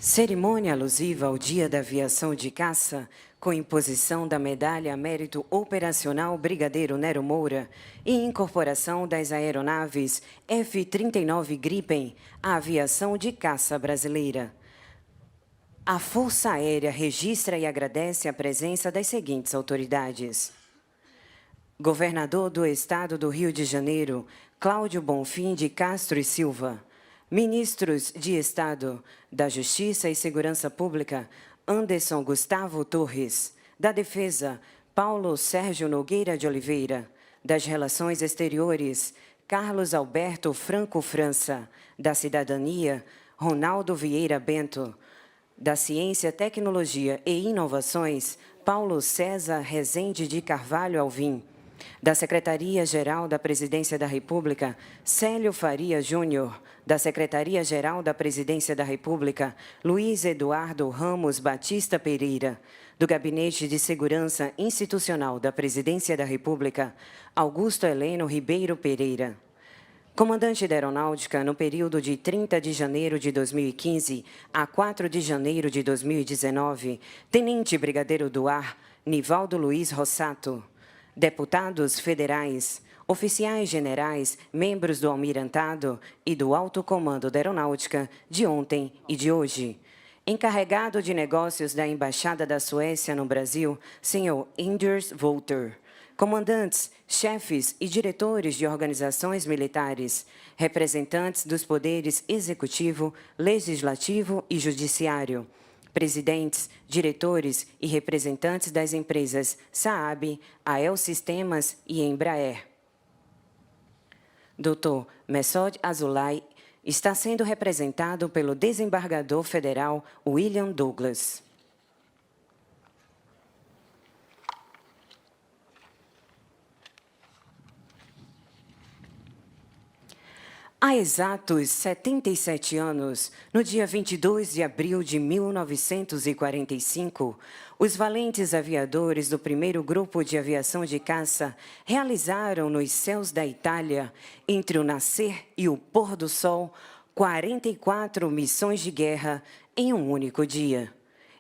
Cerimônia alusiva ao Dia da Aviação de Caça, com imposição da Medalha Mérito Operacional Brigadeiro Nero Moura e incorporação das aeronaves F-39 Gripen à aviação de caça brasileira. A Força Aérea registra e agradece a presença das seguintes autoridades: Governador do Estado do Rio de Janeiro, Cláudio Bonfim de Castro e Silva. Ministros de Estado da Justiça e Segurança Pública, Anderson Gustavo Torres. Da Defesa, Paulo Sérgio Nogueira de Oliveira. Das Relações Exteriores, Carlos Alberto Franco França. Da Cidadania, Ronaldo Vieira Bento. Da Ciência, Tecnologia e Inovações, Paulo César Rezende de Carvalho Alvim. Da Secretaria-Geral da Presidência da República, Célio Faria Júnior. Da Secretaria-Geral da Presidência da República, Luiz Eduardo Ramos Batista Pereira. Do Gabinete de Segurança Institucional da Presidência da República, Augusto Heleno Ribeiro Pereira. Comandante da Aeronáutica, no período de 30 de janeiro de 2015 a 4 de janeiro de 2019, Tenente Brigadeiro do Ar, Nivaldo Luiz Rossato. Deputados federais, oficiais generais, membros do Almirantado e do Alto Comando da Aeronáutica de ontem e de hoje. Encarregado de negócios da Embaixada da Suécia no Brasil, Sr. Anders Volter. Comandantes, chefes e diretores de organizações militares, representantes dos poderes executivo, legislativo e judiciário, presidentes, diretores e representantes das empresas Saab, AEL Sistemas e Embraer. Dr. Messoud Azulay está sendo representado pelo desembargador federal William Douglas. Há exatos 77 anos, no dia 22 de abril de 1945, os valentes aviadores do primeiro grupo de aviação de caça realizaram nos céus da Itália, entre o nascer e o pôr do sol, 44 missões de guerra em um único dia.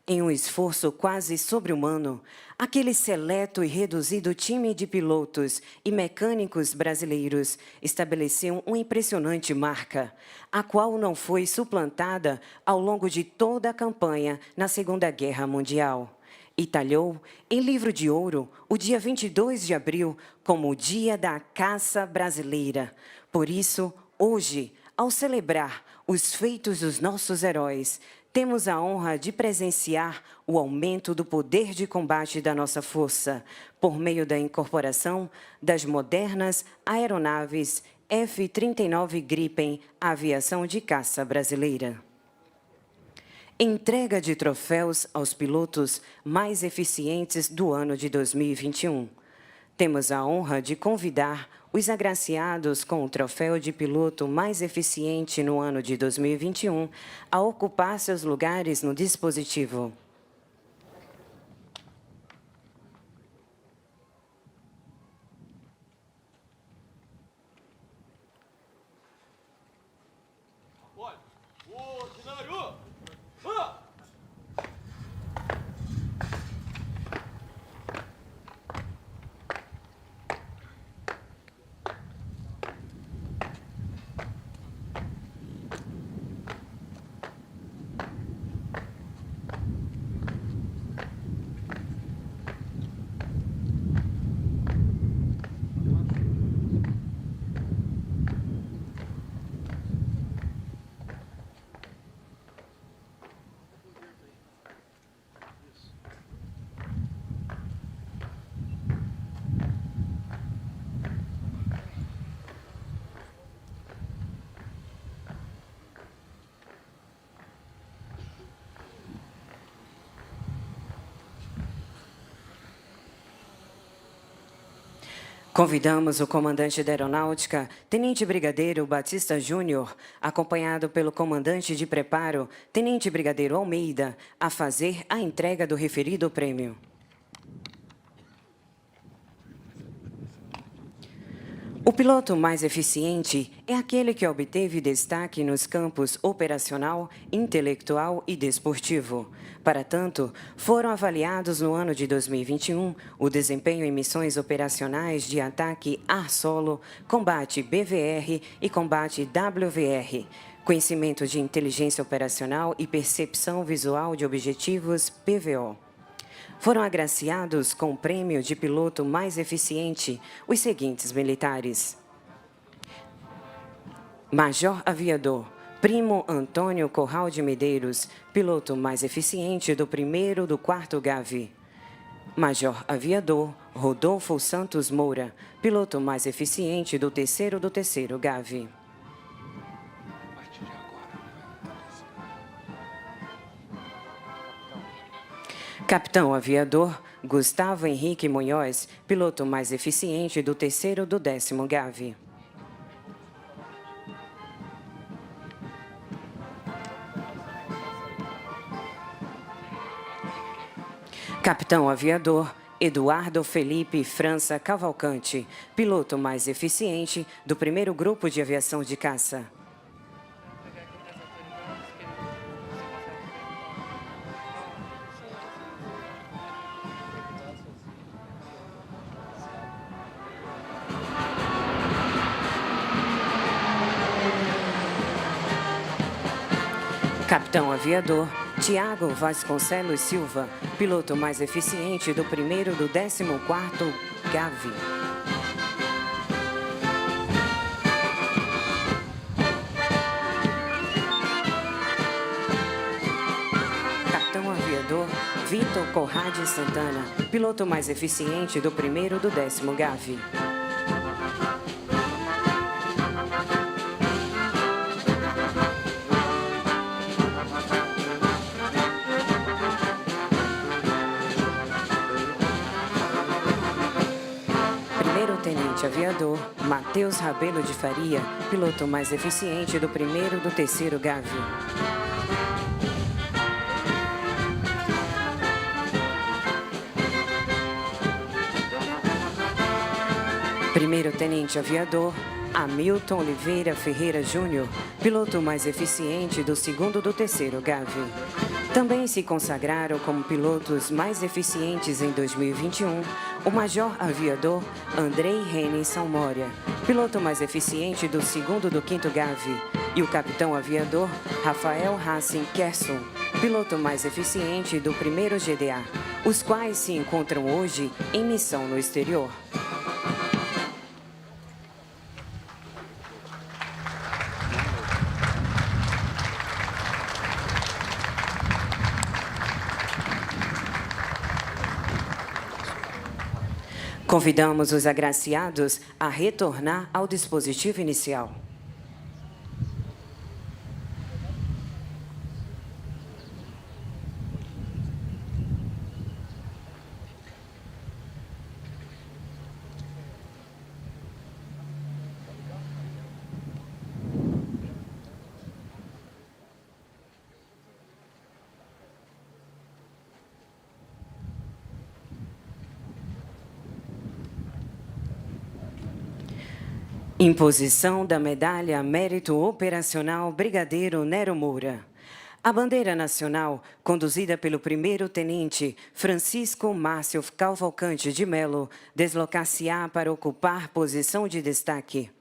Em um esforço quase sobre-humano, aquele seleto e reduzido time de pilotos e mecânicos brasileiros estabeleceu uma impressionante marca, a qual não foi suplantada ao longo de toda a campanha na Segunda Guerra Mundial. E talhou, em livro de ouro, o dia 22 de abril como o Dia da Caça Brasileira. Por isso, hoje, ao celebrar os feitos dos nossos heróis, temos a honra de presenciar o aumento do poder de combate da nossa força, por meio da incorporação das modernas aeronaves F-39 Gripen à aviação de caça brasileira. Entrega de troféus aos pilotos mais eficientes do ano de 2021. Temos a honra de convidar os agraciados com o troféu de piloto mais eficiente no ano de 2021 a ocupar seus lugares no dispositivo. Convidamos o comandante da Aeronáutica, Tenente Brigadeiro Batista Júnior, acompanhado pelo comandante de preparo, Tenente Brigadeiro Almeida, a fazer a entrega do referido prêmio. O piloto mais eficiente é aquele que obteve destaque nos campos operacional, intelectual e desportivo. Para tanto, foram avaliados no ano de 2021 o desempenho em missões operacionais de ataque ar-solo, combate BVR e combate WVR, conhecimento de inteligência operacional e percepção visual de objetivos PVO. Foram agraciados com o prêmio de piloto mais eficiente os seguintes militares: Major Aviador Primo Antônio Corral de Medeiros, piloto mais eficiente do 1º do 4º GAV. Major Aviador Rodolfo Santos Moura, piloto mais eficiente do 3º do 3º GAV. Capitão Aviador Gustavo Henrique Munhoz, piloto mais eficiente do 3º do 10º GAV. Capitão Aviador Eduardo Felipe França Cavalcante, piloto mais eficiente do 1º Grupo de Aviação de Caça. Capitão Aviador Tiago Vasconcelos Silva, piloto mais eficiente do 1º do 14º GAV. Capitão Aviador Vitor Corrade Santana, piloto mais eficiente do 1º do 10º GAV. Tenente Aviador Matheus Rabelo de Faria, piloto mais eficiente do 1º do 3º GAV. Primeiro Tenente Aviador Hamilton Oliveira Ferreira Júnior, piloto mais eficiente do 2º do 3º GAV. Também se consagraram como pilotos mais eficientes em 2021 o Major Aviador Andrei Renes Salmória, piloto mais eficiente do 2º do 5º GAV, e o Capitão Aviador Rafael Racing Kerson, piloto mais eficiente do 1º GDA, os quais se encontram hoje em missão no exterior. Convidamos os agraciados a retornar ao dispositivo inicial. Imposição da Medalha Mérito Operacional Brigadeiro Nero Moura. A bandeira nacional, conduzida pelo 1º Tenente Francisco Márcio Cavalcante de Melo, deslocar-se-á para ocupar posição de destaque.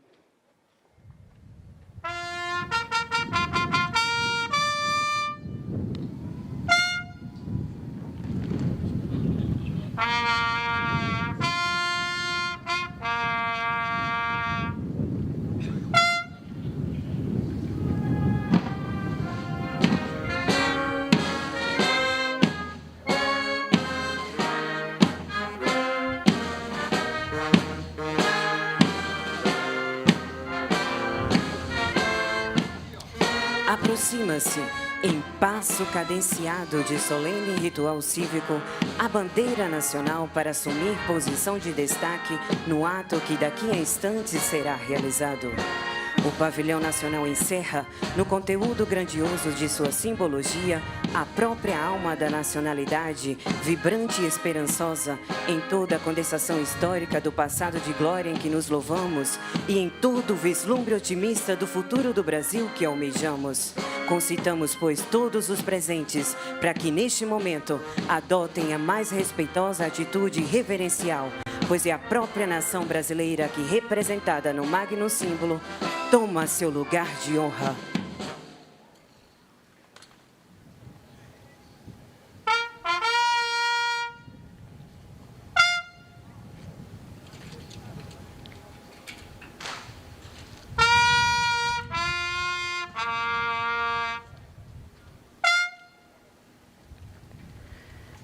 Aproxima-se, em passo cadenciado de solene ritual cívico, a bandeira nacional para assumir posição de destaque no ato que daqui a instantes será realizado. O pavilhão nacional encerra, no conteúdo grandioso de sua simbologia, a própria alma da nacionalidade, vibrante e esperançosa, em toda a condensação histórica do passado de glória em que nos louvamos e em todo o vislumbre otimista do futuro do Brasil que almejamos. Concitamos, pois, todos os presentes para que, neste momento, adotem a mais respeitosa atitude reverencial, pois é a própria nação brasileira que, representada no magno símbolo, toma seu lugar de honra.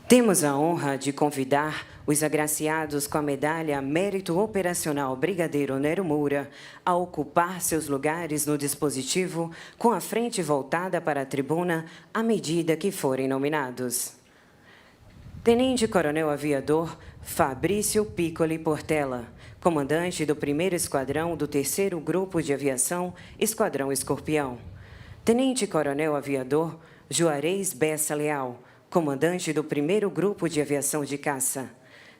Temos a honra de convidar os agraciados com a medalha Mérito Operacional Brigadeiro Nero Moura a ocupar seus lugares no dispositivo com a frente voltada para a tribuna à medida que forem nominados. Tenente Coronel Aviador Fabrício Piccoli Portela, comandante do 1º Esquadrão do 3º Grupo de Aviação, Esquadrão Escorpião. Tenente Coronel Aviador Juarez Bessa Leal, comandante do 1º Grupo de Aviação de Caça.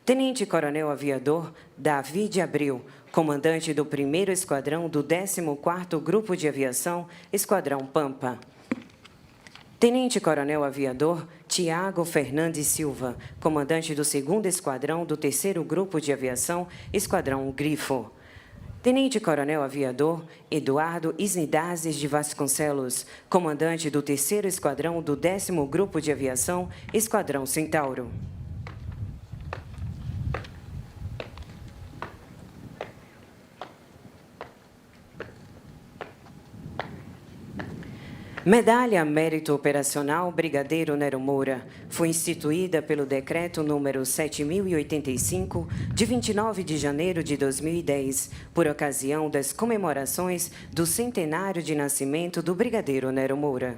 Tenente Coronel Aviador David Abreu, comandante do 1º Esquadrão do 14º Grupo de Aviação, Esquadrão Pampa. Tenente Coronel Aviador Tiago Fernandes Silva, comandante do 2º Esquadrão do 3º Grupo de Aviação, Esquadrão Grifo. Tenente Coronel Aviador Eduardo Isnidazes de Vasconcelos, comandante do 3º Esquadrão do 10º Grupo de Aviação, Esquadrão Centauro. Medalha Mérito Operacional Brigadeiro Nero Moura foi instituída pelo Decreto número 7.085, de 29 de janeiro de 2010, por ocasião das comemorações do centenário de nascimento do Brigadeiro Nero Moura.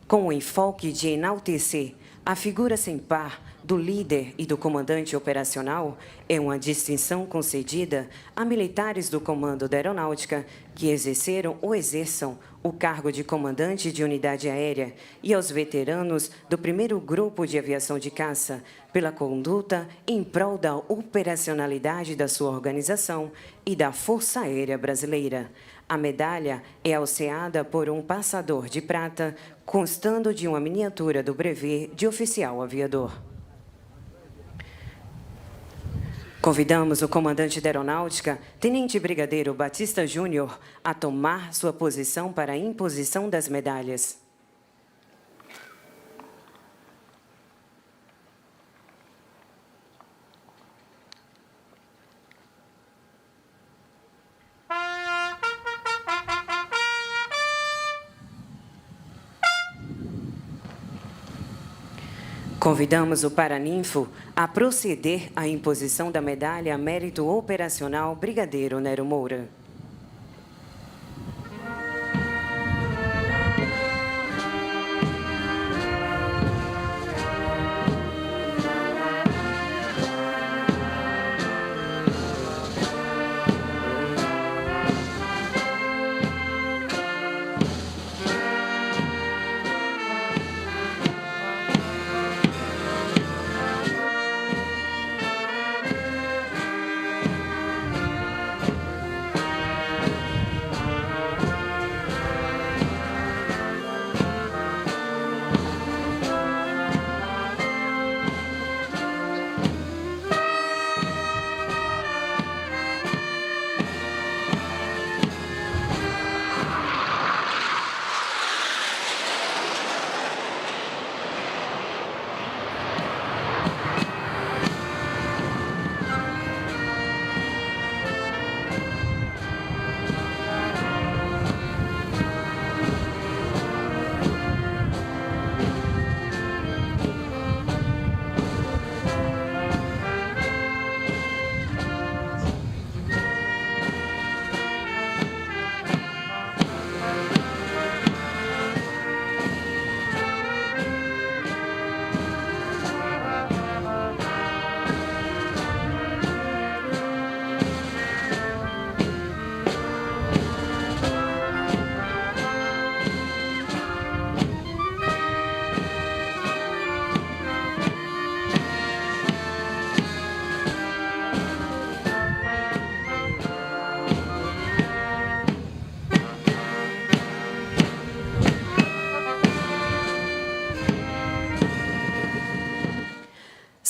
Com o enfoque de enaltecer a figura sem par do líder e do comandante operacional, é uma distinção concedida a militares do Comando da Aeronáutica que exerceram ou exerçam o cargo de comandante de unidade aérea e aos veteranos do 1º Grupo de Aviação de Caça pela conduta em prol da operacionalidade da sua organização e da Força Aérea Brasileira. A medalha é alceada por um passador de prata, constando de uma miniatura do brevet de oficial aviador. Convidamos o comandante da Aeronáutica, Tenente Brigadeiro Batista Júnior, a tomar sua posição para a imposição das medalhas. Convidamos o Paraninfo a proceder à imposição da medalha Mérito Operacional Brigadeiro Nero Moura.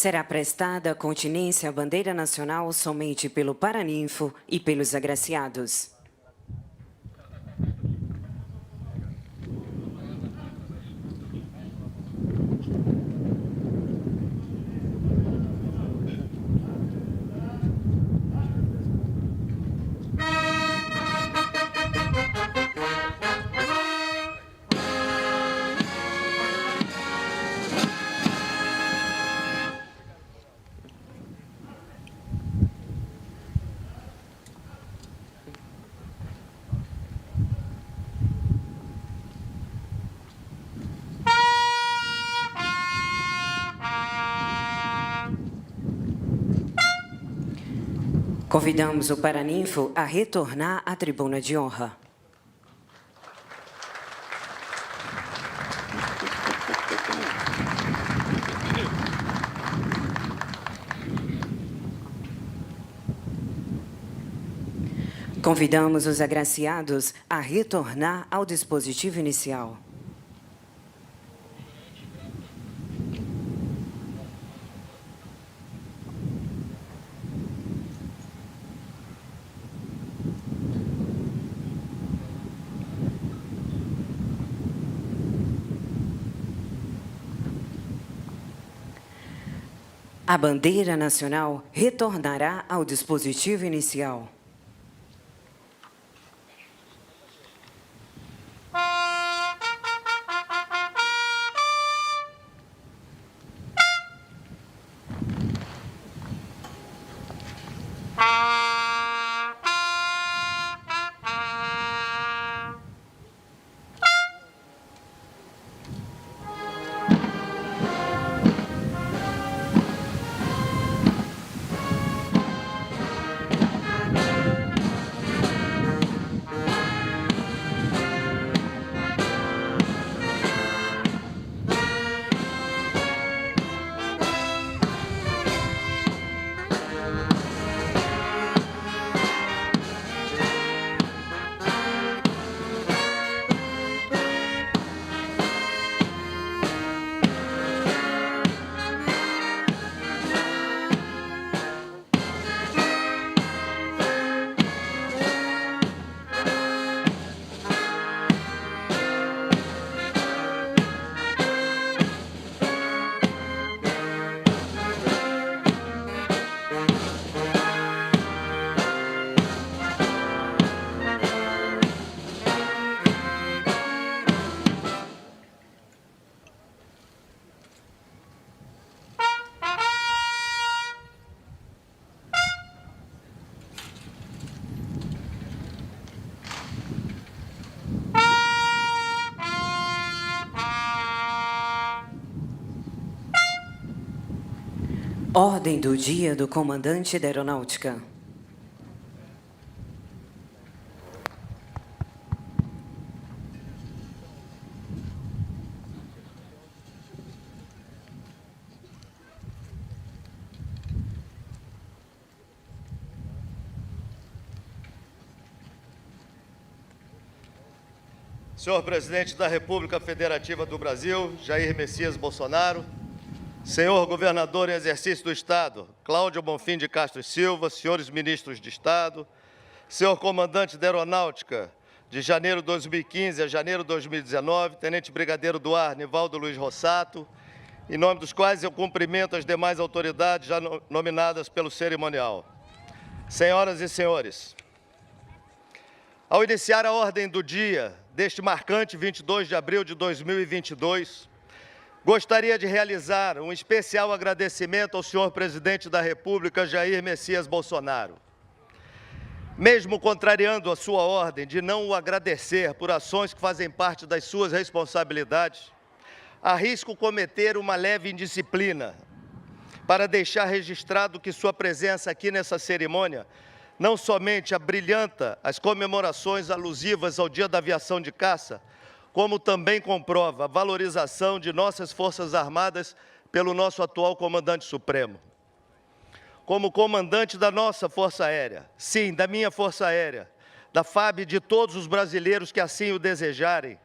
Será prestada continência à bandeira nacional somente pelo Paraninfo e pelos agraciados. Convidamos o Paraninfo a retornar à tribuna de honra. Convidamos os agraciados a retornar ao dispositivo inicial. A bandeira nacional retornará ao dispositivo inicial. Ordem do dia do comandante da Aeronáutica. Senhor Presidente da República Federativa do Brasil, Jair Messias Bolsonaro, Senhor Governador em exercício do Estado, Cláudio Bonfim de Castro e Silva, senhores ministros de Estado, senhor Comandante da Aeronáutica, de janeiro de 2015 a janeiro de 2019, Tenente Brigadeiro do Ar, Nivaldo Luiz Rossato, em nome dos quais eu cumprimento as demais autoridades já nominadas pelo cerimonial. Senhoras e senhores, ao iniciar a ordem do dia deste marcante 22 de abril de 2022, gostaria de realizar um especial agradecimento ao senhor Presidente da República, Jair Messias Bolsonaro. Mesmo contrariando a sua ordem de não o agradecer por ações que fazem parte das suas responsabilidades, arrisco cometer uma leve indisciplina para deixar registrado que sua presença aqui nessa cerimônia não somente abrilhanta as comemorações alusivas ao Dia da Aviação de Caça, como também comprova a valorização de nossas Forças Armadas pelo nosso atual Comandante Supremo. Como comandante da nossa Força Aérea, sim, da minha Força Aérea, da FAB e de todos os brasileiros que assim o desejarem,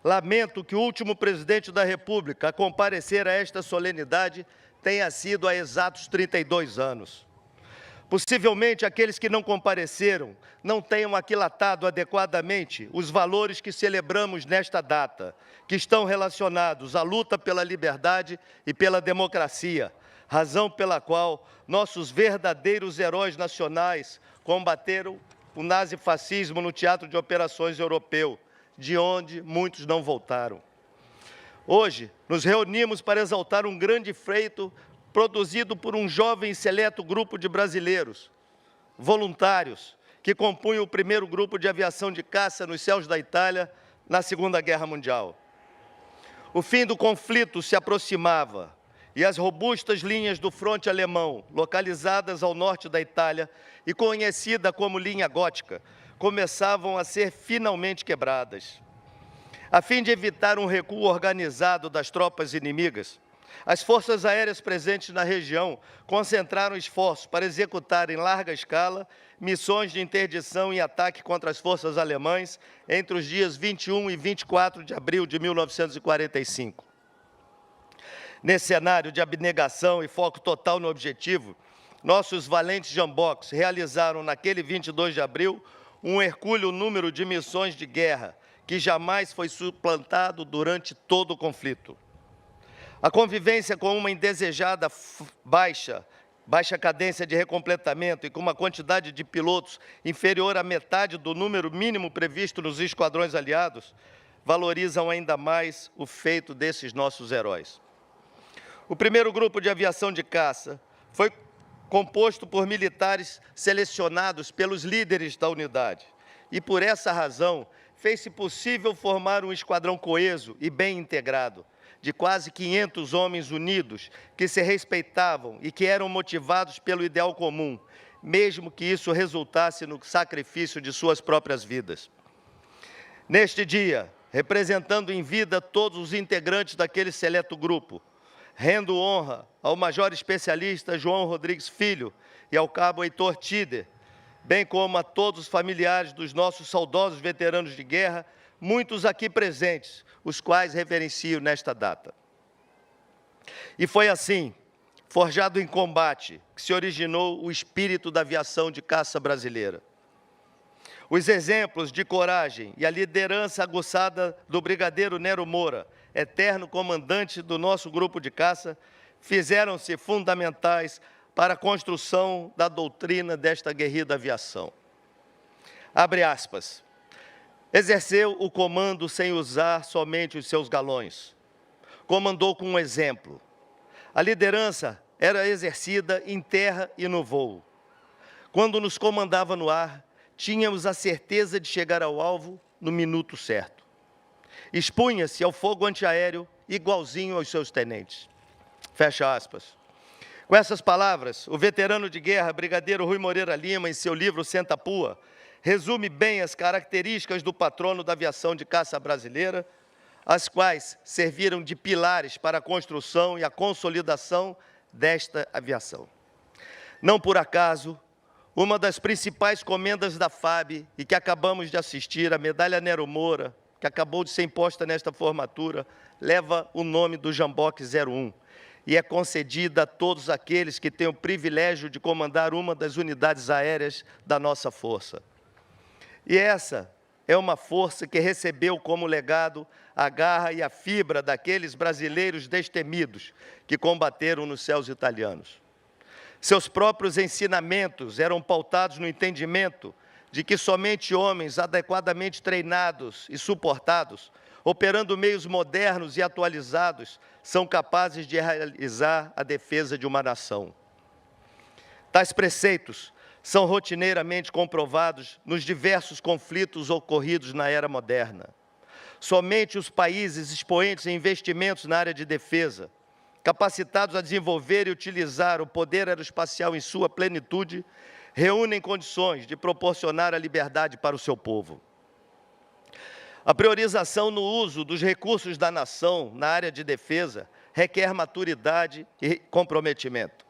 lamento que o último Presidente da República a comparecer a esta solenidade tenha sido há exatos 32 anos. Possivelmente, aqueles que não compareceram não tenham aquilatado adequadamente os valores que celebramos nesta data, que estão relacionados à luta pela liberdade e pela democracia, razão pela qual nossos verdadeiros heróis nacionais combateram o nazifascismo no Teatro de Operações Europeu, de onde muitos não voltaram. Hoje, nos reunimos para exaltar um grande feito produzido por um jovem e seleto grupo de brasileiros, voluntários, que compunham o primeiro grupo de aviação de caça nos céus da Itália na Segunda Guerra Mundial. O fim do conflito se aproximava e as robustas linhas do fronte alemão, localizadas ao norte da Itália e conhecida como linha gótica, começavam a ser finalmente quebradas. A fim de evitar um recuo organizado das tropas inimigas, as forças aéreas presentes na região concentraram esforços para executar em larga escala missões de interdição e ataque contra as forças alemãs entre os dias 21 e 24 de abril de 1945. Nesse cenário de abnegação e foco total no objetivo, nossos valentes jamboques realizaram naquele 22 de abril um hercúleo número de missões de guerra que jamais foi suplantado durante todo o conflito. A convivência com uma indesejada baixa cadência de recompletamento e com uma quantidade de pilotos inferior à metade do número mínimo previsto nos esquadrões aliados, valorizam ainda mais o feito desses nossos heróis. O primeiro grupo de aviação de caça foi composto por militares selecionados pelos líderes da unidade e, por essa razão, fez-se possível formar um esquadrão coeso e bem integrado, de quase 500 homens unidos, que se respeitavam e que eram motivados pelo ideal comum, mesmo que isso resultasse no sacrifício de suas próprias vidas. Neste dia, representando em vida todos os integrantes daquele seleto grupo, rendo honra ao major especialista João Rodrigues Filho e ao cabo Heitor Tider, bem como a todos os familiares dos nossos saudosos veteranos de guerra, muitos aqui presentes, os quais reverencio nesta data. E foi assim, forjado em combate, que se originou o espírito da aviação de caça brasileira. Os exemplos de coragem e a liderança aguçada do brigadeiro Nero Moura, eterno comandante do nosso grupo de caça, fizeram-se fundamentais para a construção da doutrina desta aguerrida aviação. Abre aspas. Exerceu o comando sem usar somente os seus galões. Comandou com um exemplo. A liderança era exercida em terra e no voo. Quando nos comandava no ar, tínhamos a certeza de chegar ao alvo no minuto certo. Expunha-se ao fogo antiaéreo igualzinho aos seus tenentes. Fecha aspas. Com essas palavras, o veterano de guerra, brigadeiro Rui Moreira Lima, em seu livro Senta Pua, resume bem as características do patrono da aviação de caça brasileira, as quais serviram de pilares para a construção e a consolidação desta aviação. Não por acaso, uma das principais comendas da FAB, e que acabamos de assistir, a medalha Nero Moura, que acabou de ser imposta nesta formatura, leva o nome do Jamboque 01, e é concedida a todos aqueles que têm o privilégio de comandar uma das unidades aéreas da nossa força. E essa é uma força que recebeu como legado a garra e a fibra daqueles brasileiros destemidos que combateram nos céus italianos. Seus próprios ensinamentos eram pautados no entendimento de que somente homens adequadamente treinados e suportados, operando meios modernos e atualizados, são capazes de realizar a defesa de uma nação. Tais preceitos são rotineiramente comprovados nos diversos conflitos ocorridos na era moderna. Somente os países expoentes em investimentos na área de defesa, capacitados a desenvolver e utilizar o poder aeroespacial em sua plenitude, reúnem condições de proporcionar a liberdade para o seu povo. A priorização no uso dos recursos da nação na área de defesa requer maturidade e comprometimento.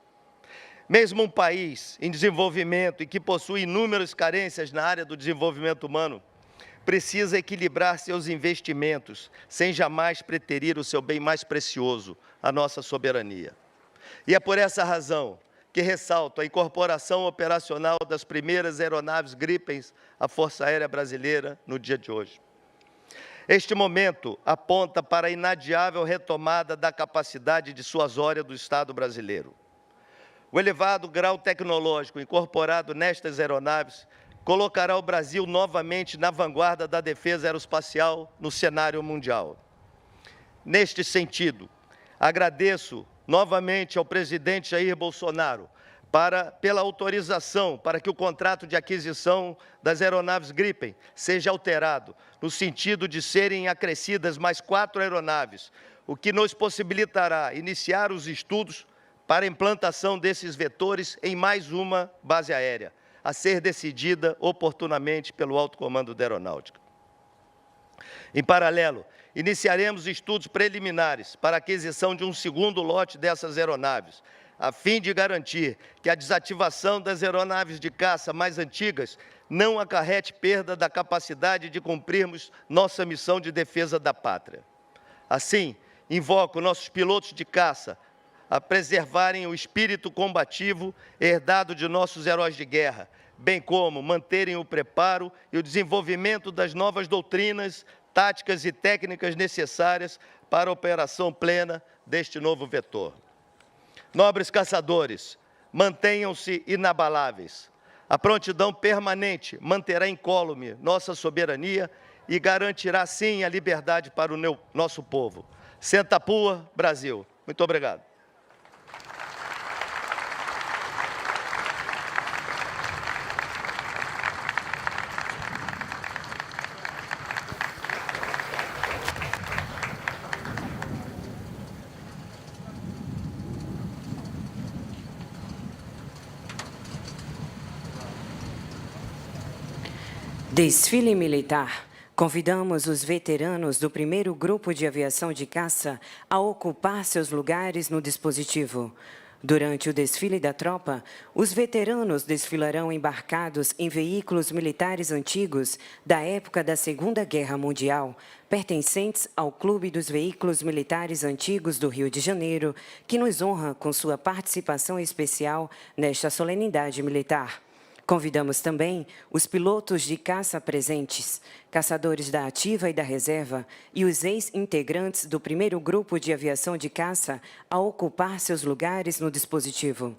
Mesmo um país em desenvolvimento e que possui inúmeras carências na área do desenvolvimento humano, precisa equilibrar seus investimentos, sem jamais preterir o seu bem mais precioso, a nossa soberania. E é por essa razão que ressalto a incorporação operacional das primeiras aeronaves Gripen à Força Aérea Brasileira no dia de hoje. Este momento aponta para a inadiável retomada da capacidade dissuasória do Estado brasileiro. O elevado grau tecnológico incorporado nestas aeronaves colocará o Brasil novamente na vanguarda da defesa aeroespacial no cenário mundial. Neste sentido, agradeço novamente ao presidente Jair Bolsonaro pela autorização para que o contrato de aquisição das aeronaves Gripen seja alterado, no sentido de serem acrescidas mais 4 aeronaves, o que nos possibilitará iniciar os estudos para a implantação desses vetores em mais uma base aérea, a ser decidida oportunamente pelo Alto Comando da Aeronáutica. Em paralelo, iniciaremos estudos preliminares para a aquisição de um segundo lote dessas aeronaves, a fim de garantir que a desativação das aeronaves de caça mais antigas não acarrete perda da capacidade de cumprirmos nossa missão de defesa da pátria. Assim, invoco nossos pilotos de caça a preservarem o espírito combativo herdado de nossos heróis de guerra, bem como manterem o preparo e o desenvolvimento das novas doutrinas, táticas e técnicas necessárias para a operação plena deste novo vetor. Nobres caçadores, mantenham-se inabaláveis. A prontidão permanente manterá incólume nossa soberania e garantirá, sim, a liberdade para o nosso povo. Senta Pua, Brasil. Muito obrigado. Desfile militar. Convidamos os veteranos do primeiro grupo de aviação de caça a ocupar seus lugares no dispositivo. Durante o desfile da tropa, os veteranos desfilarão embarcados em veículos militares antigos da época da Segunda Guerra Mundial, pertencentes ao Clube dos Veículos Militares Antigos do Rio de Janeiro, que nos honra com sua participação especial nesta solenidade militar. Convidamos também os pilotos de caça presentes, caçadores da ativa e da reserva e os ex-integrantes do primeiro grupo de aviação de caça a ocupar seus lugares no dispositivo.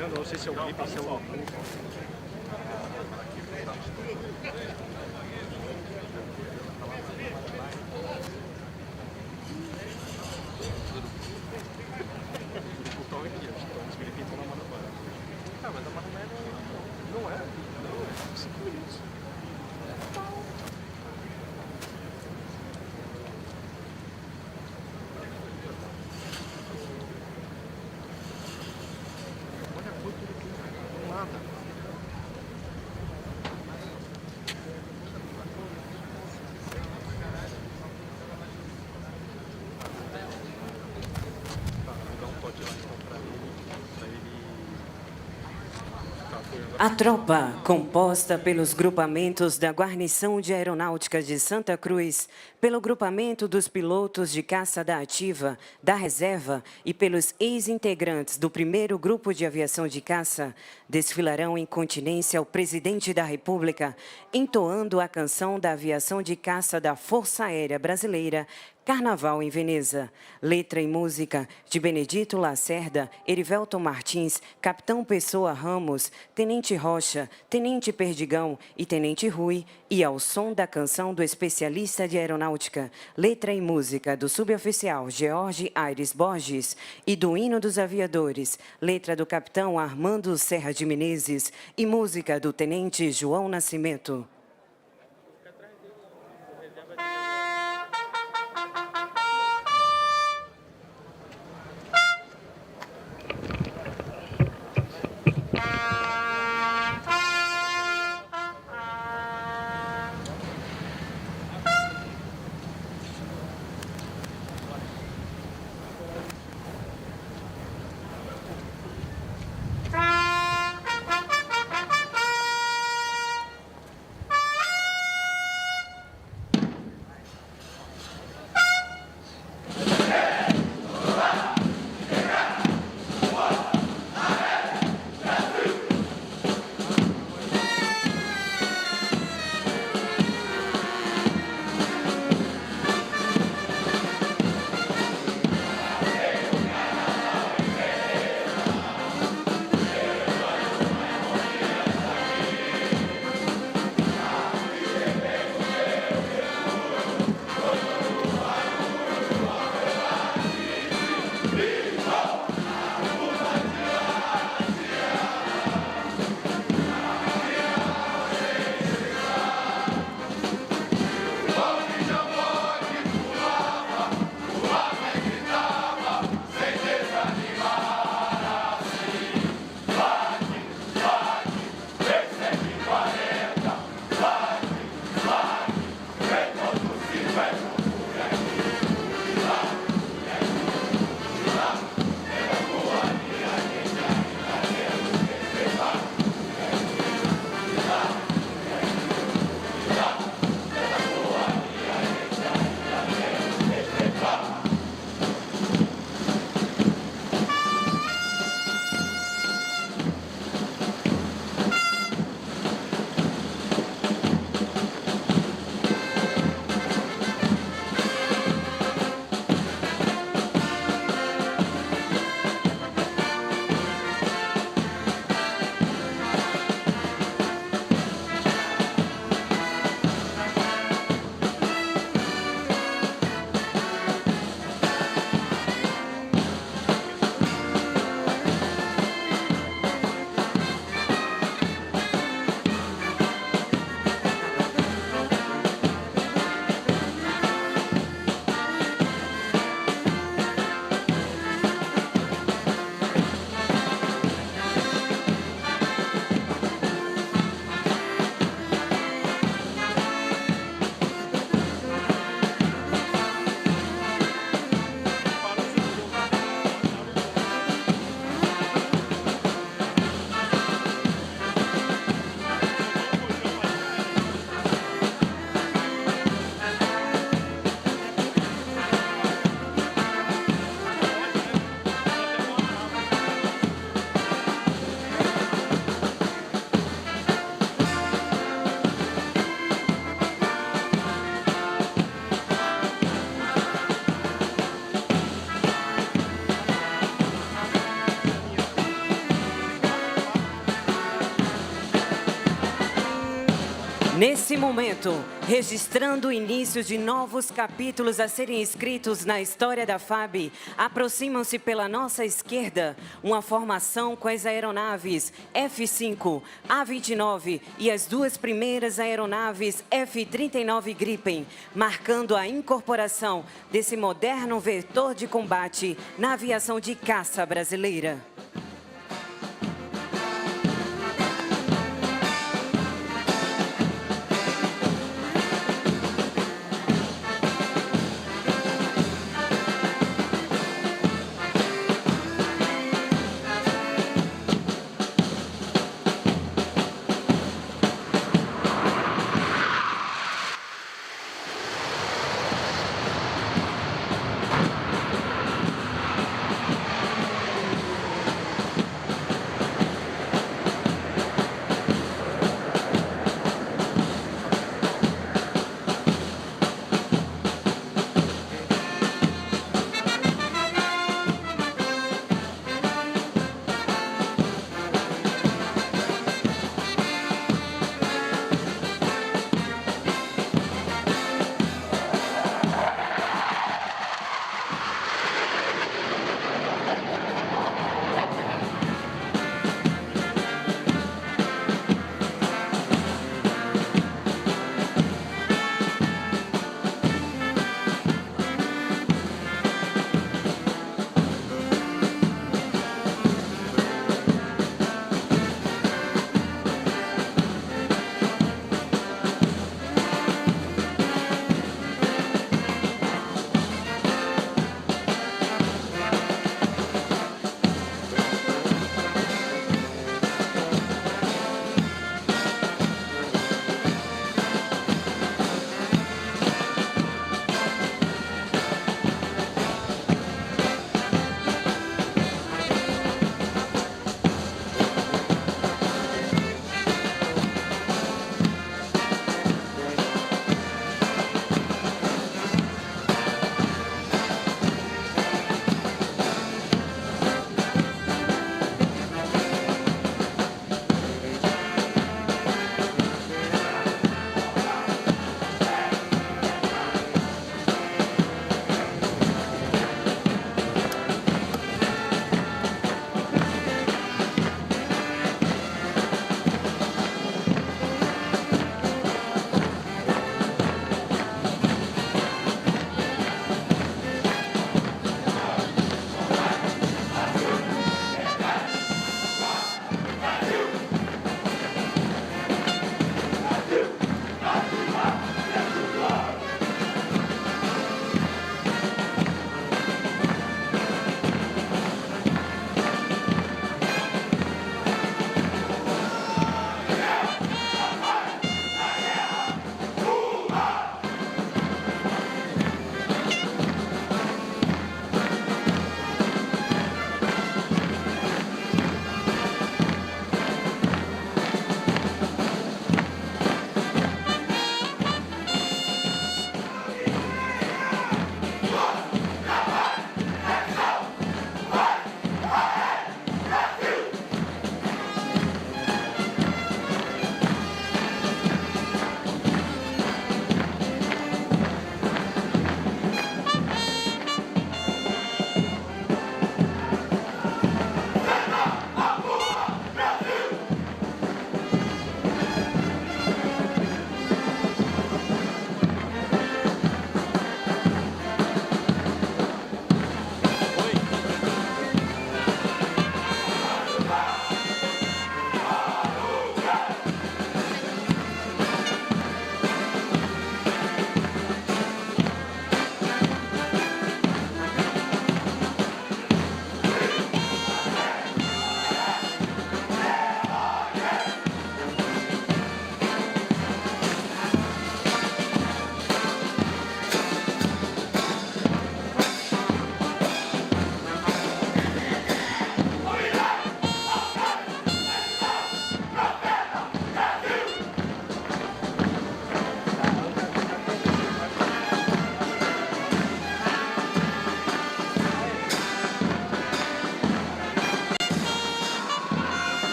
olhando, não sei se é o clipe ou se é o... Mas a Marromé não é. Não, é 5 minutos. Olha a cor tudo aqui. Não nada. Tá, vou dar um toque lá então pra ele. A tropa, composta pelos grupamentos da Guarnição de Aeronáutica de Santa Cruz, pelo grupamento dos pilotos de caça da Ativa, da Reserva e pelos ex-integrantes do primeiro Grupo de Aviação de Caça, desfilarão em continência ao Presidente da República, entoando a canção da aviação de caça da Força Aérea Brasileira, Carnaval em Veneza. Letra e música de Benedito Lacerda, Erivelton Martins, Capitão Pessoa Ramos, Tenente Rocha, Tenente Perdigão e Tenente Rui, e ao som da canção do especialista de aeronáutica. Letra e música do suboficial George Aires Borges e do hino dos aviadores. Letra do Capitão Armando Serra de Menezes e música do Tenente João Nascimento. momento, registrando o início de novos capítulos a serem escritos na história da FAB, aproximam-se pela nossa esquerda uma formação com as aeronaves F-5, A-29 e as duas primeiras aeronaves F-39 Gripen, marcando a incorporação desse moderno vetor de combate na aviação de caça brasileira.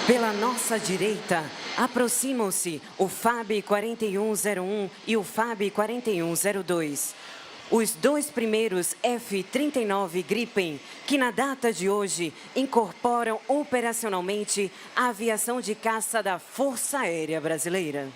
Pela nossa direita, aproximam-se o FAB 4101 e o FAB 4102. Os dois primeiros F-39 Gripen, que na data de hoje incorporam operacionalmente a aviação de caça da Força Aérea Brasileira.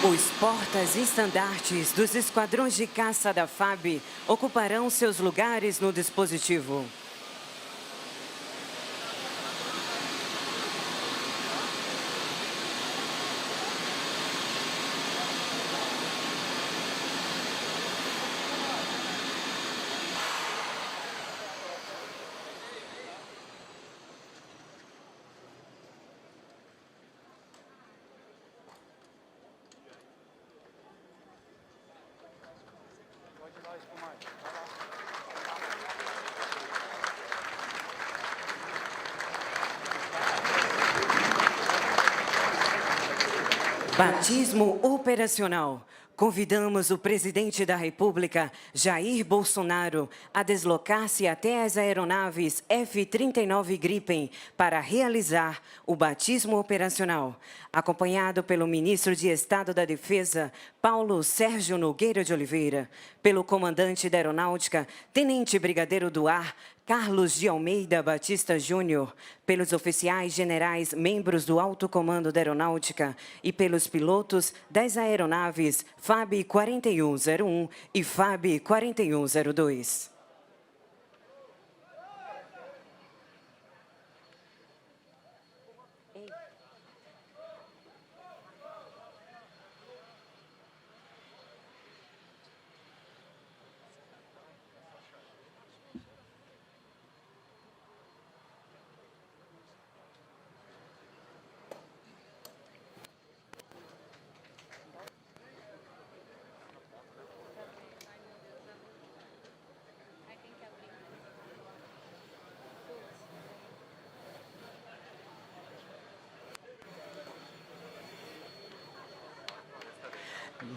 Os portas-estandartes dos esquadrões de caça da FAB ocuparão seus lugares no dispositivo. Batismo operacional. Convidamos o presidente da República, Jair Bolsonaro, a deslocar-se até as aeronaves F-39 Gripen para realizar o batismo operacional, acompanhado pelo ministro de Estado da Defesa, Paulo Sérgio Nogueira de Oliveira, pelo comandante da Aeronáutica, Tenente Brigadeiro do Ar, Carlos de Almeida Batista Júnior, pelos oficiais generais membros do Alto Comando da Aeronáutica e pelos pilotos das aeronaves FAB 4101 e FAB 4102.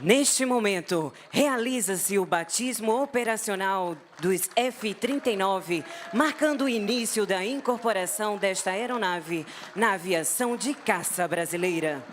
Neste momento, realiza-se o batismo operacional dos F-39, marcando o início da incorporação desta aeronave na aviação de caça brasileira.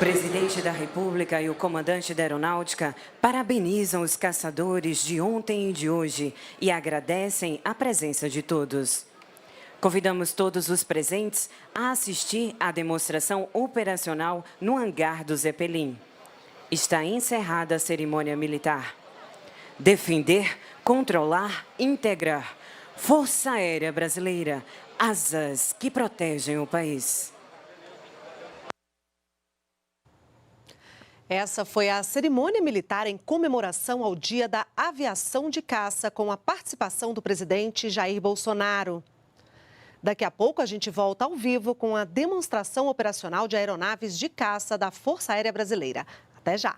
presidente da República e o comandante da Aeronáutica parabenizam os caçadores de ontem e de hoje e agradecem a presença de todos. Convidamos todos os presentes a assistir à demonstração operacional no hangar do Zeppelin. Está encerrada a cerimônia militar. Defender, controlar, integrar. Força Aérea Brasileira, asas que protegem o país. Essa foi a cerimônia militar em comemoração ao Dia da Aviação de Caça, com a participação do presidente Jair Bolsonaro. Daqui a pouco a gente volta ao vivo com a demonstração operacional de aeronaves de caça da Força Aérea Brasileira. Até já!